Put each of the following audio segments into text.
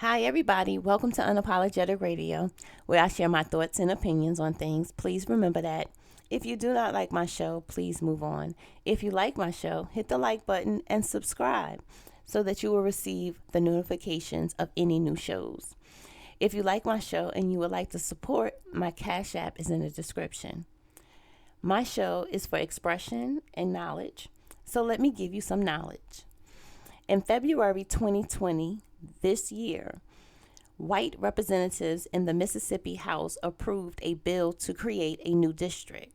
Hi, everybody. Welcome to Unapologetic Radio, where I share my thoughts and opinions on things. Please remember that. If you do not like my show, please move on. If you like my show, hit the like button and subscribe so that you will receive the notifications of any new shows. If you like my show and you would like to support, my Cash App is in the description. My show is for expression and knowledge, so let me give you some knowledge. In February 2020, this year, white representatives in the Mississippi House approved a bill to create a new district.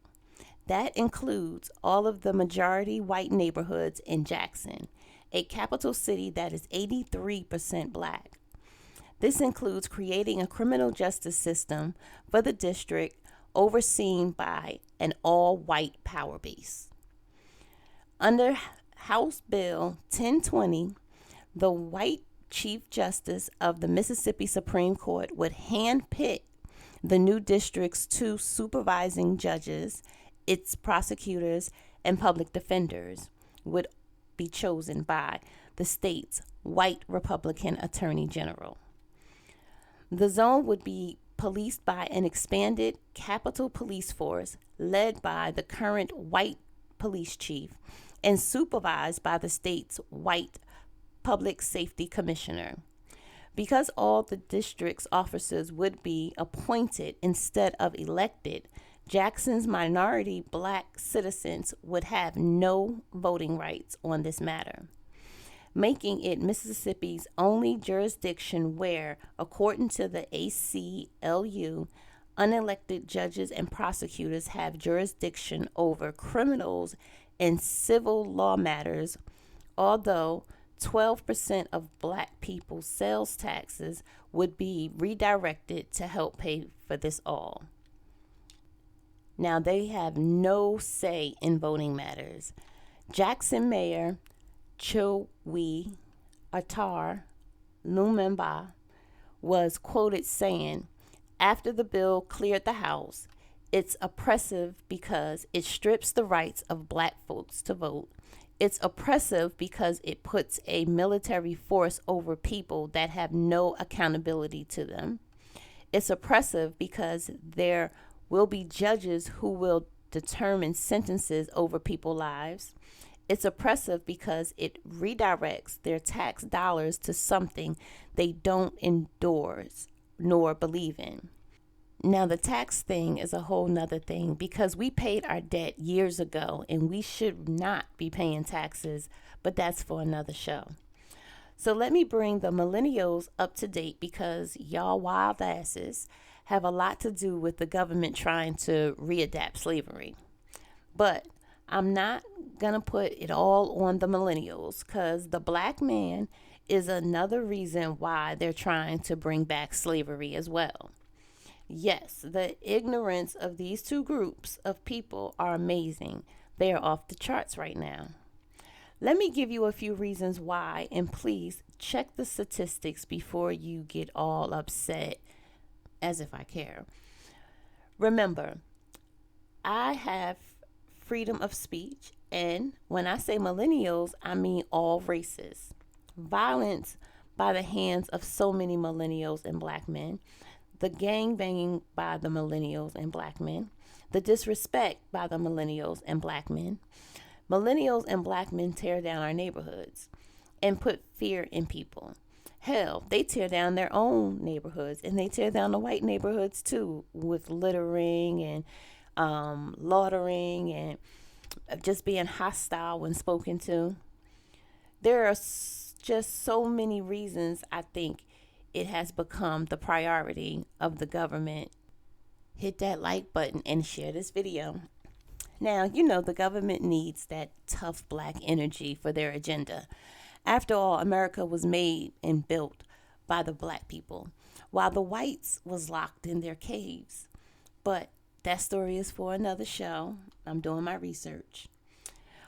That includes all of the majority white neighborhoods in Jackson, a capital city that is 83% black. This includes creating a criminal justice system for the district overseen by an all-white power base. Under House Bill 1020, the white Chief Justice of the Mississippi Supreme Court would handpick the new district's two supervising judges. Its prosecutors and public defenders would be chosen by the state's white Republican Attorney General. The zone would be policed by an expanded Capitol Police Force led by the current white police chief and supervised by the state's white Public Safety Commissioner. Because all the district's officers would be appointed instead of elected, Jackson's minority black citizens would have no voting rights on this matter, making it Mississippi's only jurisdiction where, according to the ACLU, unelected judges and prosecutors have jurisdiction over criminals and civil law matters, although 12% of black people's sales taxes would be redirected to help pay for this all. Now, they have no say in voting matters. Jackson Mayor Chowi Atar Lumumba was quoted saying, after the bill cleared the House, it's oppressive because it strips the rights of black folks to vote. It's oppressive because it puts a military force over people that have no accountability to them. It's oppressive because there will be judges who will determine sentences over people's lives. It's oppressive because it redirects their tax dollars to something they don't endorse nor believe in. Now, the tax thing is a whole nother thing because we paid our debt years ago and we should not be paying taxes, but that's for another show. So let me bring the millennials up to date because y'all wild asses have a lot to do with the government trying to readapt slavery. But I'm not going to put it all on the millennials because the black man is another reason why they're trying to bring back slavery as well. Yes, the ignorance of these two groups of people are amazing. They are off the charts right now. Let me give you a few reasons why, and please check the statistics before you get all upset as if I care. Remember, I have freedom of speech, and when I say millennials, I mean all races. Violence by the hands of so many millennials and black men, the gang banging by the millennials and black men, the disrespect by the millennials and black men. Millennials and black men tear down our neighborhoods and put fear in people. Hell, they tear down their own neighborhoods and they tear down the white neighborhoods too with littering and loitering and just being hostile when spoken to. There are just so many reasons I think it has become the priority of the government. Hit that like button and share this video. Now, you know the government needs that tough black energy for their agenda. After all, America was made and built by the black people, while the whites was locked in their caves. But that story is for another show. I'm doing my research.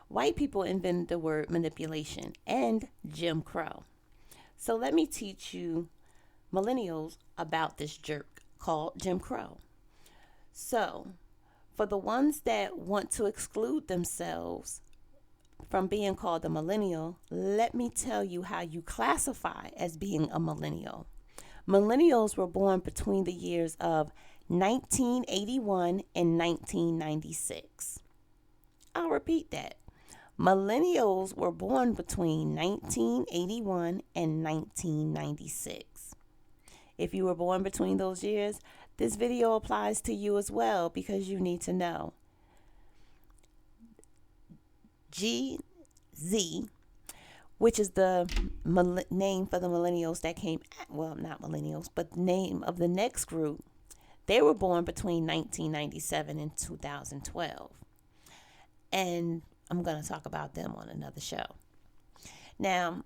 White people invented the word manipulation and Jim Crow. So let me teach you millennials about this jerk called Jim Crow. So, for the ones that want to exclude themselves from being called a millennial, let me tell you how you classify as being a millennial. Millennials were born between the years of 1981 and 1996. I'll repeat that. Millennials were born between 1981 and 1996. If you were born between those years, this video applies to you as well because you need to know. GZ, which is the name for the millennials that came, well, not millennials, but the name of the next group, they were born between 1997 and 2012. And I'm going to talk about them on another show. Now,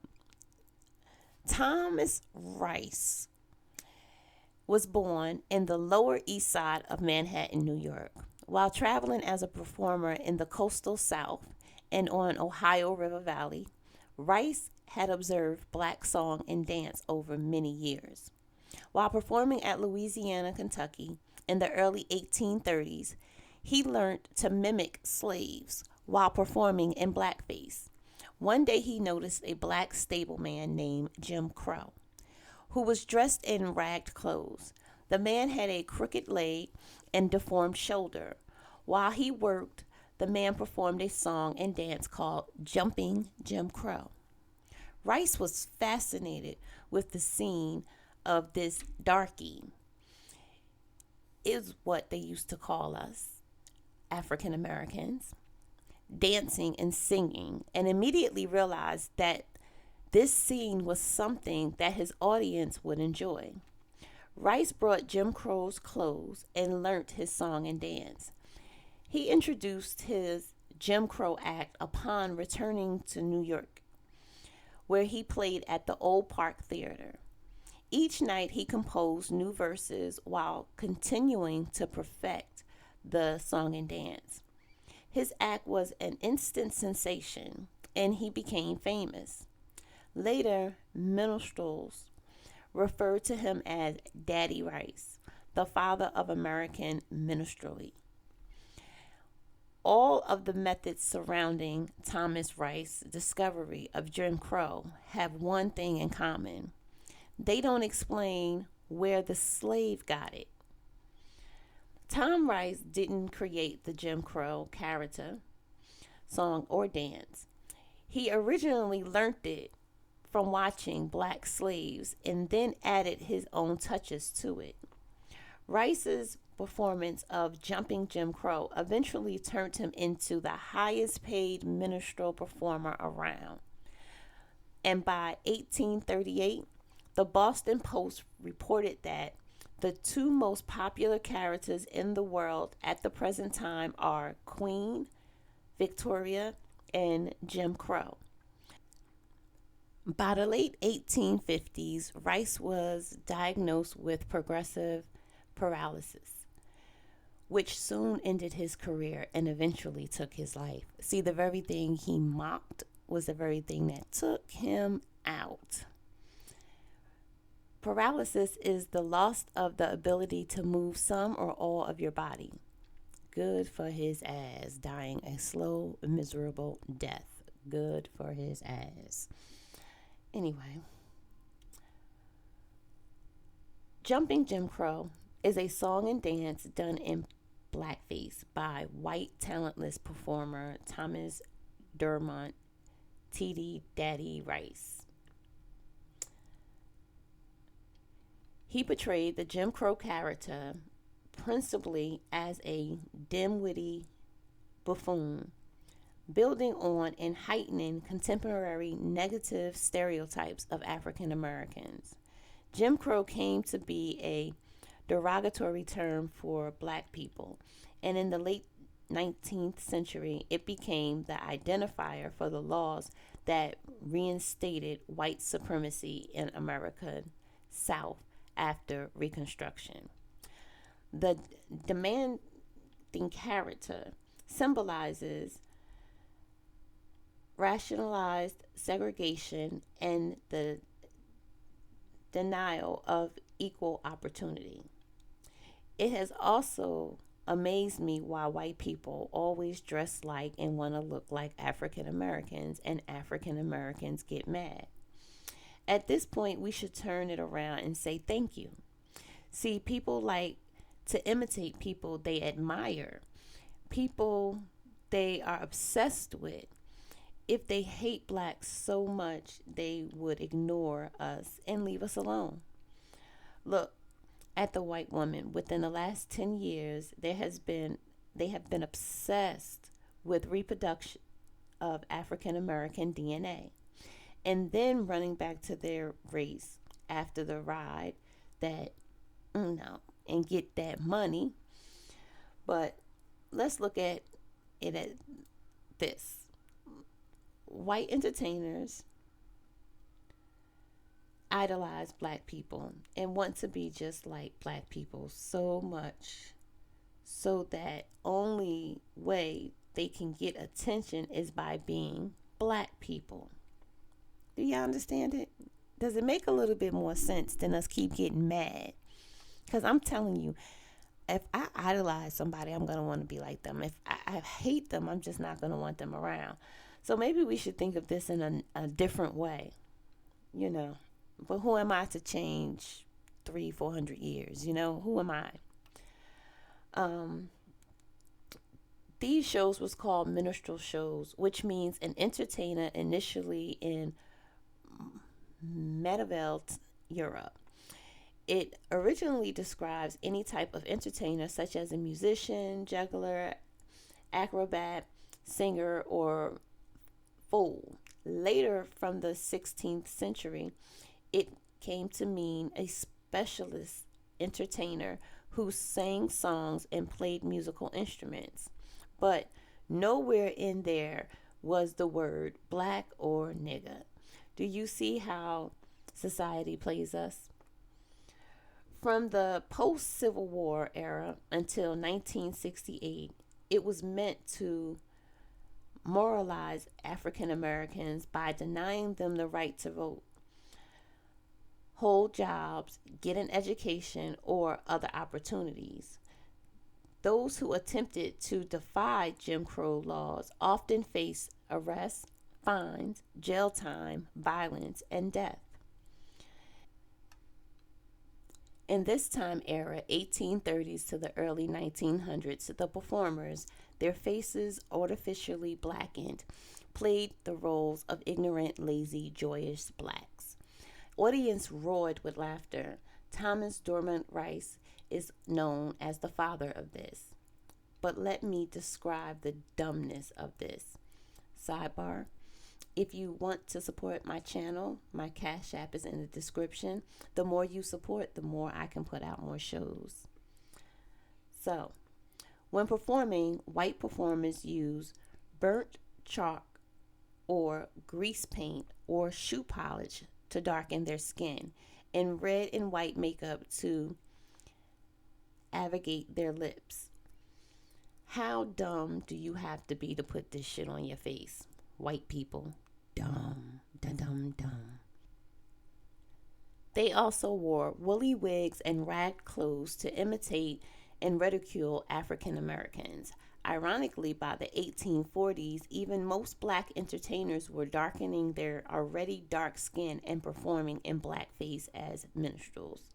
Thomas Rice was born in the Lower East Side of Manhattan, New York. While traveling as a performer in the coastal South and on Ohio River Valley, Rice had observed black song and dance over many years. While performing at Louisiana, Kentucky in the early 1830s, he learned to mimic slaves while performing in blackface. One day he noticed a black stableman named Jim Crow, who was dressed in ragged clothes. The man had a crooked leg and deformed shoulder. While he worked, the man performed a song and dance called Jumping Jim Crow. Rice was fascinated with the scene of this darky, is what they used to call us, African Americans, dancing and singing, and immediately realized that this scene was something that his audience would enjoy. Rice brought Jim Crow's clothes and learnt his song and dance. He introduced his Jim Crow act upon returning to New York, where he played at the Old Park Theater. Each night he composed new verses while continuing to perfect the song and dance. His act was an instant sensation, and he became famous. Later, minstrels referred to him as Daddy Rice, the father of American minstrelsy. All of the methods surrounding Thomas Rice's discovery of Jim Crow have one thing in common. They don't explain where the slave got it. Tom Rice didn't create the Jim Crow character, song, or dance. He originally learned it from watching black slaves and then added his own touches to it. Rice's performance of Jumping Jim Crow eventually turned him into the highest paid minstrel performer around. And by 1838, the Boston Post reported that the two most popular characters in the world at the present time are Queen Victoria and Jim Crow. By the late 1850s, Rice was diagnosed with progressive paralysis, which soon ended his career and eventually took his life. See, the very thing he mocked was the very thing that took him out. Paralysis is the loss of the ability to move some or all of your body. Good for his ass, dying a slow, miserable death. Good for his ass. Anyway, Jumping Jim Crow is a song and dance done in blackface by white talentless performer Thomas Dermont T.D. Daddy Rice. He portrayed the Jim Crow character principally as a dim-witty buffoon, building on and heightening contemporary negative stereotypes of African Americans. Jim Crow came to be a derogatory term for black people, and in the late 19th century, it became the identifier for the laws that reinstated white supremacy in American South after Reconstruction. The demanding character symbolizes rationalized segregation and the denial of equal opportunity. It has also amazed me why white people always dress like and want to look like African Americans, and African Americans get mad. At this point, we should turn it around and say thank you. See, people like to imitate people they admire, people they are obsessed with. If they hate blacks so much, they would ignore us and leave us alone. Look at the white woman. Within the last 10 years, they have been obsessed with reproduction of African American DNA and then running back to their race after the ride that and get that money. But let's look at it at this. White entertainers idolize black people and want to be just like black people so much so that only way they can get attention is by being black people. Do y'all understand it? Does it make a little bit more sense than us keep getting mad? Because I'm telling you, if I idolize somebody, I'm going to want to be like them. If I hate them, I'm just not going to want them around. So maybe we should think of this in a different way, you know. But who am I to change 400 years? Who am I? Um, these shows was called minstrel shows, which means an entertainer initially in medieval Europe. It originally describes any type of entertainer, such as a musician, juggler, acrobat, singer, or fool. Later, from the 16th century, it came to mean a specialist entertainer who sang songs and played musical instruments. But nowhere in there was the word black or nigga. Do you see how society plays us? From the post Civil War era until 1968, it was meant to moralize African Americans by denying them the right to vote, hold jobs, get an education, or other opportunities. Those who attempted to defy Jim Crow laws often faced arrest, fines, jail time, violence, and death. In this time era, 1830s to the early 1900s, the performers, their faces artificially blackened, played the roles of ignorant, lazy, joyous blacks. Audience roared with laughter. Thomas Dormant Rice is known as the father of this. But let me describe the dumbness of this. Sidebar. If you want to support my channel, my Cash App is in the description. The more you support, the more I can put out more shows. So, when performing, white performers use burnt chalk or grease paint or shoe polish to darken their skin, and red and white makeup to aggravate their lips. How dumb do you have to be to put this shit on your face? White people. Dumb, dumb, dumb. They also wore woolly wigs and rag clothes to imitate and ridicule African Americans. Ironically, by the 1840s, even most black entertainers were darkening their already dark skin and performing in blackface as minstrels.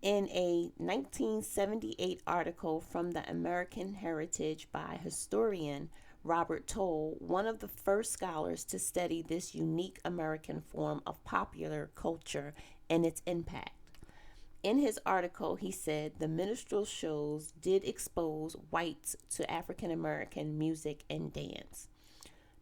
In a 1978 article from the American Heritage by historian Robert Toll, one of the first scholars to study this unique American form of popular culture and its impact. In his article, he said the minstrel shows did expose whites to African American music and dance.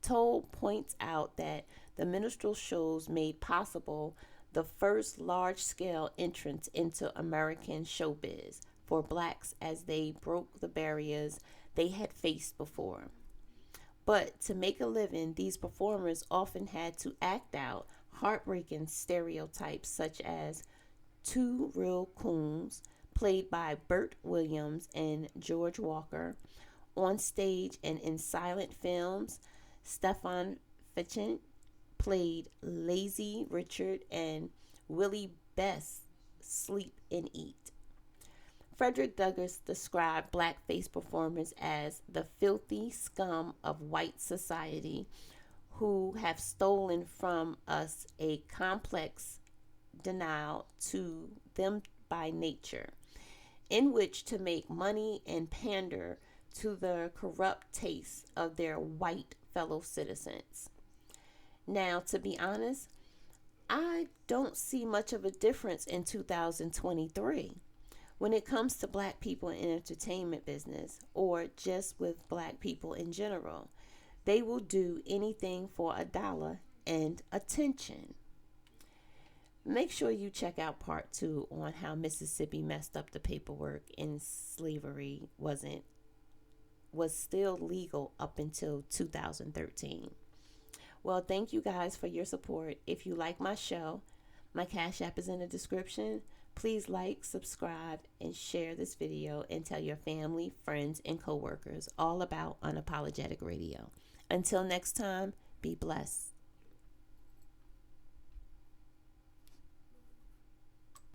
Toll points out that the minstrel shows made possible the first large-scale entrance into American showbiz for blacks as they broke the barriers they had faced before. But to make a living, these performers often had to act out heartbreaking stereotypes such as two real coons, played by Bert Williams and George Walker, on stage and in silent films. Stefan Fitchett played Lazy Richard and Willie Best Sleep and Eat. Frederick Douglass described blackface performers as the filthy scum of white society who have stolen from us a complex denial to them by nature, in which to make money and pander to the corrupt tastes of their white fellow citizens. Now, to be honest, I don't see much of a difference in 2023 when it comes to black people in entertainment business or just with black people in general. They will do anything for a dollar and attention. Make sure you check out part 2 on how Mississippi messed up the paperwork and slavery was still legal up until 2013. Well, thank you guys for your support. If you like my show, my Cash App is in the description. Please like, subscribe, and share this video and tell your family, friends, and coworkers all about Unapologetic Radio. Until next time, be blessed.